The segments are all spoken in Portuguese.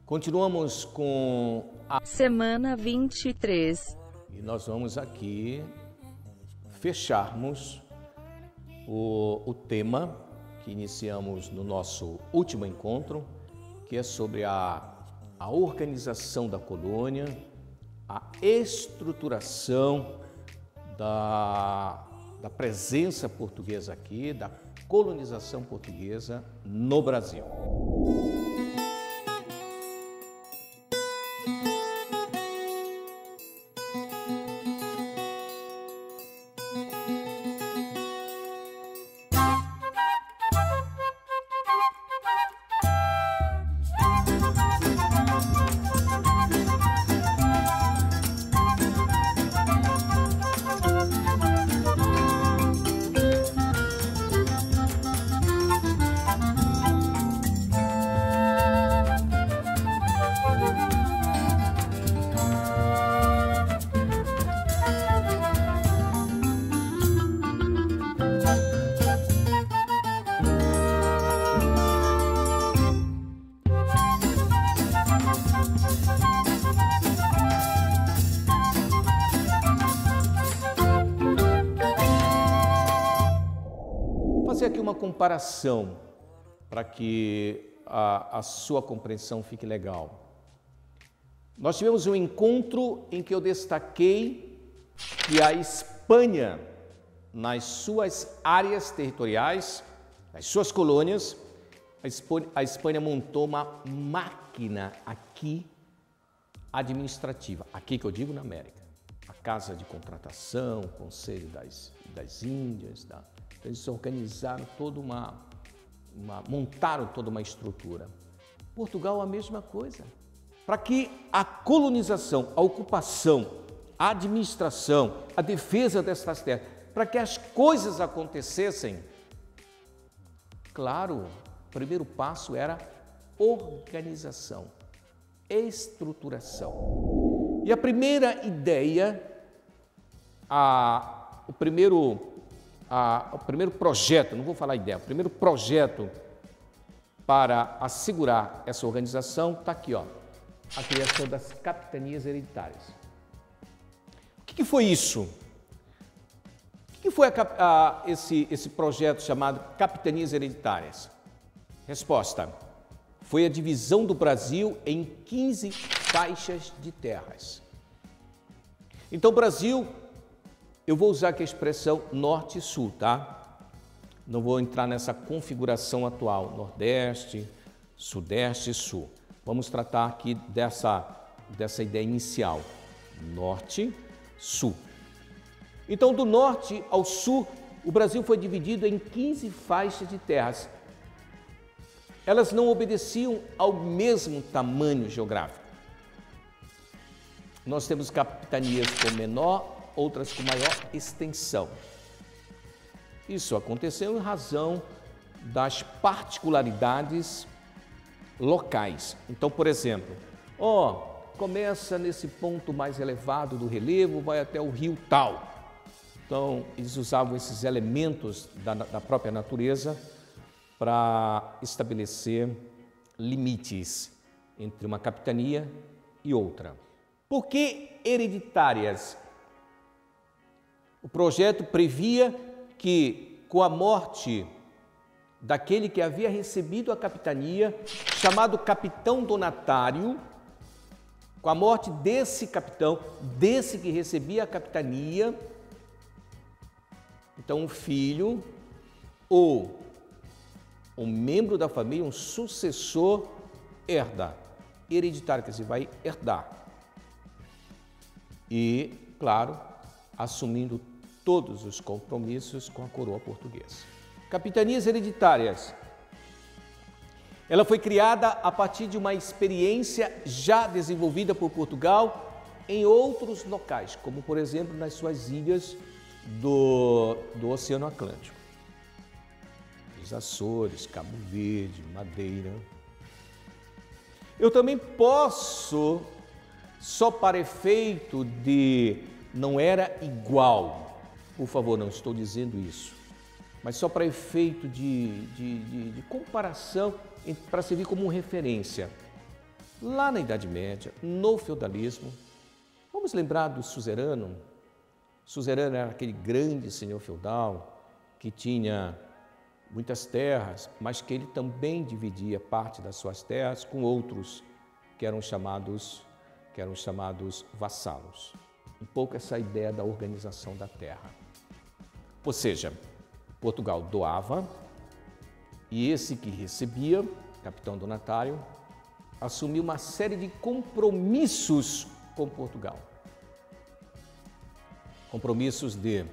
Continuamos com a Semana 23. e nós vamos aqui fecharmos o tema que iniciamos no nosso último encontro, que é sobre a organização da colônia, a estruturação da presença portuguesa aqui, da colonização portuguesa no Brasil. Fazer aqui uma comparação para que a sua compreensão fique legal. Nós tivemos um encontro em que eu destaquei que a Espanha, nas suas áreas territoriais, nas suas colônias, a Espanha montou uma máquina aqui administrativa, aqui que eu digo na América, a Casa de Contratação, o Conselho das Índias, eles organizaram montaram toda uma estrutura. Portugal a mesma coisa. Para que a colonização, a ocupação, a administração, a defesa dessas terras, para que as coisas acontecessem, claro, o primeiro passo era organização, estruturação. E a primeira ideia, o primeiro projeto, não vou falar ideia, o primeiro projeto para assegurar essa organização está aqui, ó, a criação das capitanias hereditárias. O que foi isso? O que foi esse projeto chamado Capitanias Hereditárias? Resposta: foi a divisão do Brasil em 15 faixas de terras. Então, o Brasil, eu vou usar aqui a expressão norte e sul, tá? Não vou entrar nessa configuração atual, nordeste, sudeste e sul. Vamos tratar aqui dessa ideia inicial, norte, sul. Então, do norte ao sul, o Brasil foi dividido em 15 faixas de terras. Elas não obedeciam ao mesmo tamanho geográfico. Nós temos capitanias com menor, outras com maior extensão. Isso aconteceu em razão das particularidades locais. Então, por exemplo, começa nesse ponto mais elevado do relevo, vai até o rio tal. Então, eles usavam esses elementos da própria natureza para estabelecer limites entre uma capitania e outra. Por que hereditárias? O projeto previa que, com a morte daquele que havia recebido a capitania, chamado capitão donatário, com a morte desse capitão, desse que recebia a capitania, então um filho ou um membro da família, um sucessor, herda, hereditário, quer dizer, vai herdar. E, claro, assumindo todos os compromissos com a coroa portuguesa. Capitanias hereditárias. Ela foi criada a partir de uma experiência já desenvolvida por Portugal em outros locais, como, por exemplo, nas suas ilhas do Oceano Atlântico. Os Açores, Cabo Verde, Madeira. Eu também posso, só para efeito de não era igual, por favor, não estou dizendo isso, mas só para efeito de comparação, para servir como referência. lá na Idade Média, no feudalismo. Vamos lembrar do suzerano. O suzerano era aquele grande senhor feudal que tinha muitas terras, mas que ele também dividia parte das suas terras com outros que eram chamados vassalos. Um pouco essa ideia da organização da terra. Ou seja, Portugal doava e esse que recebia, capitão donatário, assumiu uma série de compromissos com Portugal. Compromissos de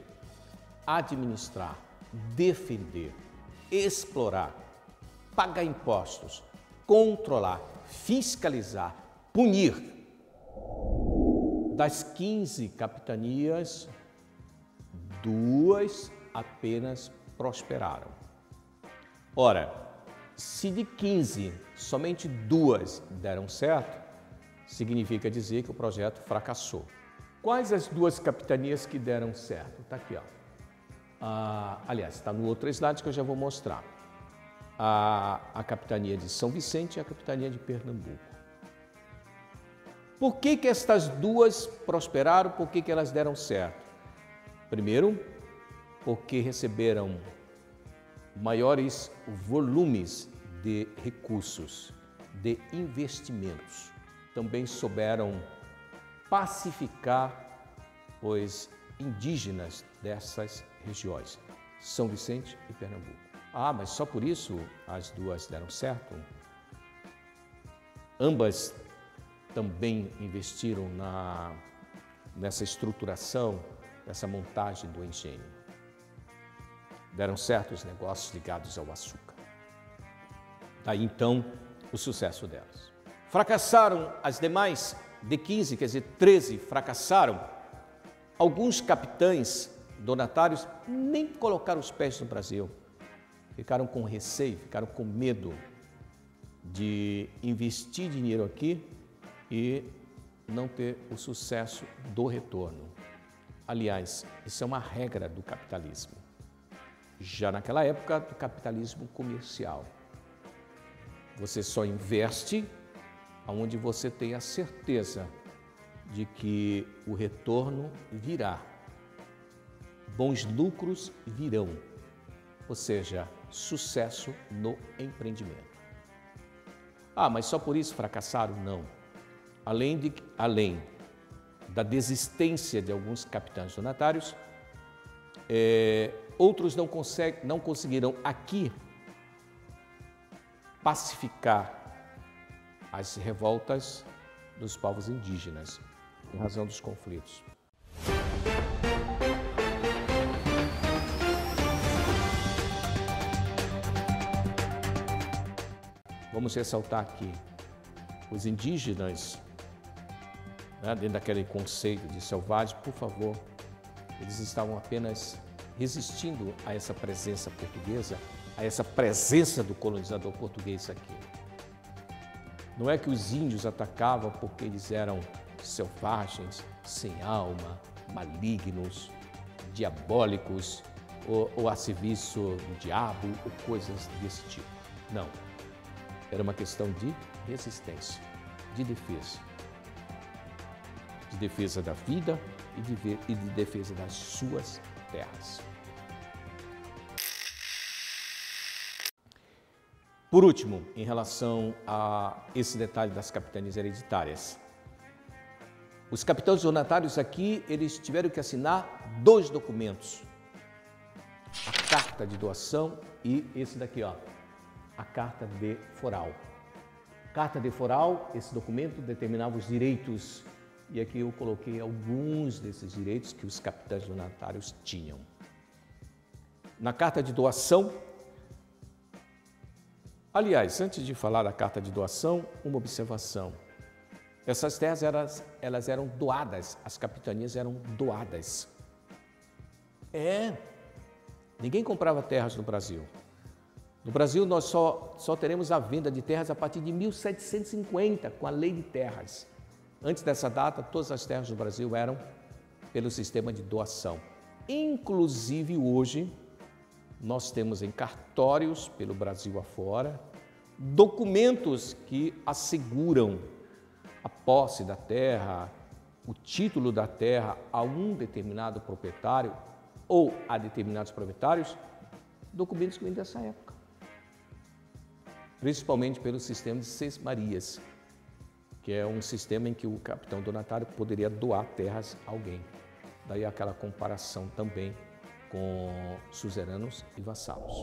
administrar, defender, explorar, pagar impostos, controlar, fiscalizar, punir. Das 15 capitanias, 2 apenas prosperaram. Ora, se de 15 somente 2 deram certo, significa dizer que o projeto fracassou. Quais as 2 capitanias que deram certo? Está aqui, ó. Aliás, está no outro slide que eu já vou mostrar. A capitania de São Vicente e a capitania de Pernambuco. Por que estas 2 prosperaram? Por que elas deram certo? Primeiro, porque receberam maiores volumes de recursos, de investimentos. Também souberam pacificar os indígenas dessas regiões, São Vicente e Pernambuco. Mas só por isso as 2 deram certo? Ambas também investiram nessa estruturação, nessa montagem do engenho. Deram certo os negócios ligados ao açúcar. Daí então o sucesso delas. Fracassaram as demais, de 15, quer dizer, 13 fracassaram. Alguns capitães donatários nem colocaram os pés no Brasil. Ficaram com receio, ficaram com medo de investir dinheiro aqui e não ter o sucesso do retorno. Aliás, isso é uma regra do capitalismo. Já naquela época, do capitalismo comercial. Você só investe onde você tem a certeza de que o retorno virá. Bons lucros virão, ou seja, sucesso no empreendimento. Mas só por isso fracassaram? Não. Além da desistência de alguns capitães donatários, outros não conseguiram aqui pacificar as revoltas dos povos indígenas, em razão dos conflitos. Vamos ressaltar aqui, os indígenas, dentro daquele conceito de selvagem, por favor, eles estavam apenas resistindo a essa presença portuguesa, a essa presença do colonizador português aqui. Não é que os índios atacavam porque eles eram selvagens, sem alma, malignos, diabólicos, ou a serviço do diabo, ou coisas desse tipo. Não. Era uma questão de resistência, de defesa. De defesa da vida e de defesa das suas terras. Por último, em relação a esse detalhe das capitanias hereditárias, os capitães donatários aqui, eles tiveram que assinar 2 documentos. A carta de doação e esse daqui, ó, a carta de foral. Carta de foral, esse documento determinava os direitos, e aqui eu coloquei alguns desses direitos que os capitães donatários tinham. Na carta de doação, aliás, antes de falar da carta de doação, uma observação. Essas terras elas eram doadas, as capitanias eram doadas. Ninguém comprava terras no Brasil. No Brasil, nós só teremos a venda de terras a partir de 1750, com a Lei de Terras. Antes dessa data, todas as terras do Brasil eram pelo sistema de doação. Inclusive, hoje, nós temos em cartórios, pelo Brasil afora, documentos que asseguram a posse da terra, o título da terra a um determinado proprietário ou a determinados proprietários, documentos que vêm dessa época. Principalmente pelo sistema de Sesmarias, que é um sistema em que o capitão donatário poderia doar terras a alguém. Daí aquela comparação também com suzeranos e vassalos.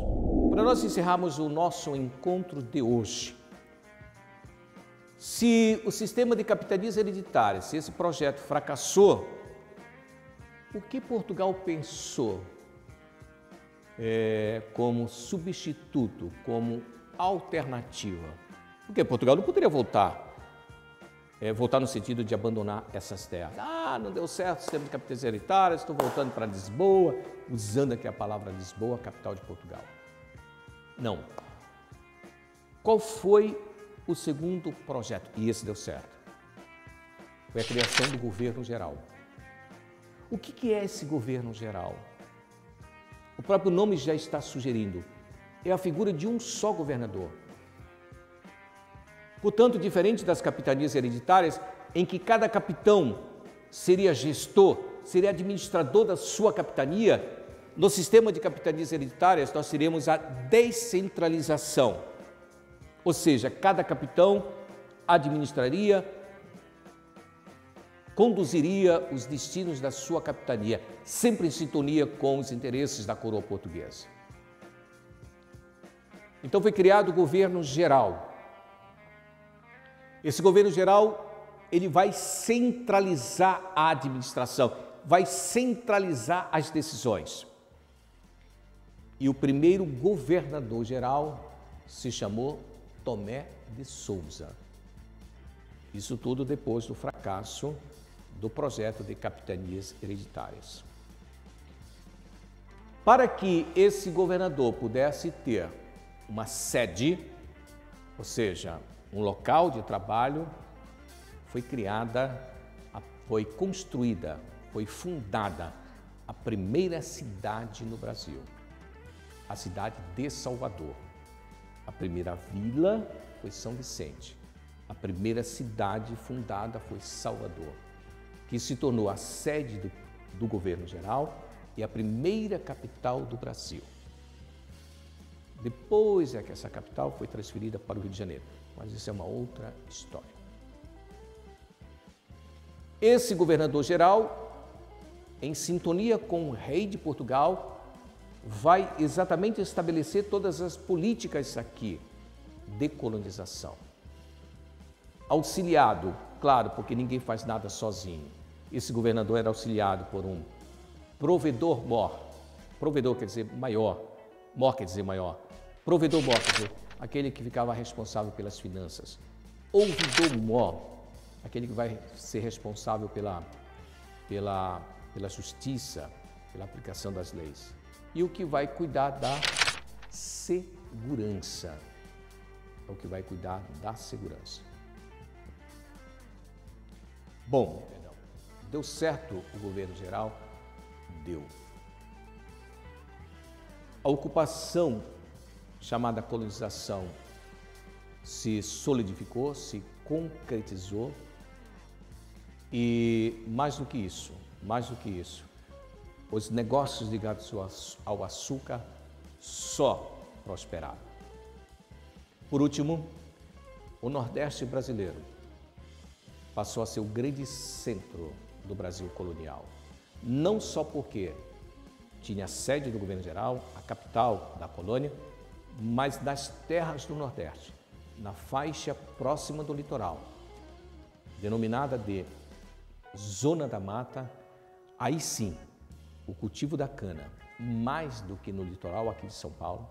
Para nós encerrarmos o nosso encontro de hoje, se o sistema de capitanias hereditárias, se esse projeto fracassou, o que Portugal pensou como substituto, como alternativa? Porque Portugal não poderia voltar no sentido de abandonar essas terras. Ah, não deu certo o sistema de capitanias hereditárias, estou voltando para Lisboa, usando aqui a palavra Lisboa, capital de Portugal. Não. Qual foi o segundo projeto? E esse deu certo. Foi a criação do governo geral. O que é esse governo geral? O próprio nome já está sugerindo. É a figura de um só governador. Portanto, diferente das capitanias hereditárias, em que cada capitão seria gestor, seria administrador da sua capitania, no sistema de capitanias hereditárias nós teremos a descentralização. Ou seja, cada capitão administraria, conduziria os destinos da sua capitania, sempre em sintonia com os interesses da coroa portuguesa. Então foi criado o governo geral. Esse governo geral, ele vai centralizar a administração, vai centralizar as decisões. E o primeiro governador geral se chamou Tomé de Sousa. Isso tudo depois do fracasso do projeto de capitanias hereditárias. Para que esse governador pudesse ter uma sede, ou seja, um local de trabalho, foi construída, foi fundada a primeira cidade no Brasil, a cidade de Salvador. A primeira vila foi São Vicente. A primeira cidade fundada foi Salvador, que se tornou a sede do governo geral e a primeira capital do Brasil. Depois é que essa capital foi transferida para o Rio de Janeiro, mas isso é uma outra história. Esse governador geral, em sintonia com o rei de Portugal, vai exatamente estabelecer todas as políticas aqui de colonização. Auxiliado, claro, porque ninguém faz nada sozinho. Esse governador era auxiliado por um provedor-mor. Provedor quer dizer maior, mor quer dizer maior. Provedor-mor quer dizer aquele que ficava responsável pelas finanças. Ouvidor-mor, aquele que vai ser responsável pela justiça, pela aplicação das leis. E o que vai cuidar da segurança. É o que vai cuidar da segurança. Bom, deu certo o governo geral? Deu. A ocupação, chamada colonização, se solidificou, se concretizou e mais do que isso, os negócios ligados ao açúcar só prosperaram. Por último, o Nordeste brasileiro passou a ser o grande centro do Brasil colonial. Não só porque tinha a sede do governo geral, a capital da colônia, mas das terras do Nordeste, na faixa próxima do litoral, denominada de Zona da Mata, aí sim, o cultivo da cana, mais do que no litoral aqui de São Paulo,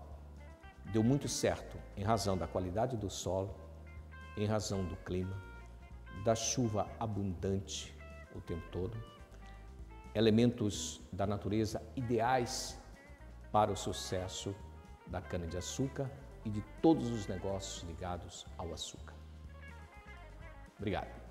deu muito certo em razão da qualidade do solo, em razão do clima, da chuva abundante o tempo todo, elementos da natureza ideais para o sucesso da cana-de-açúcar e de todos os negócios ligados ao açúcar. Obrigado.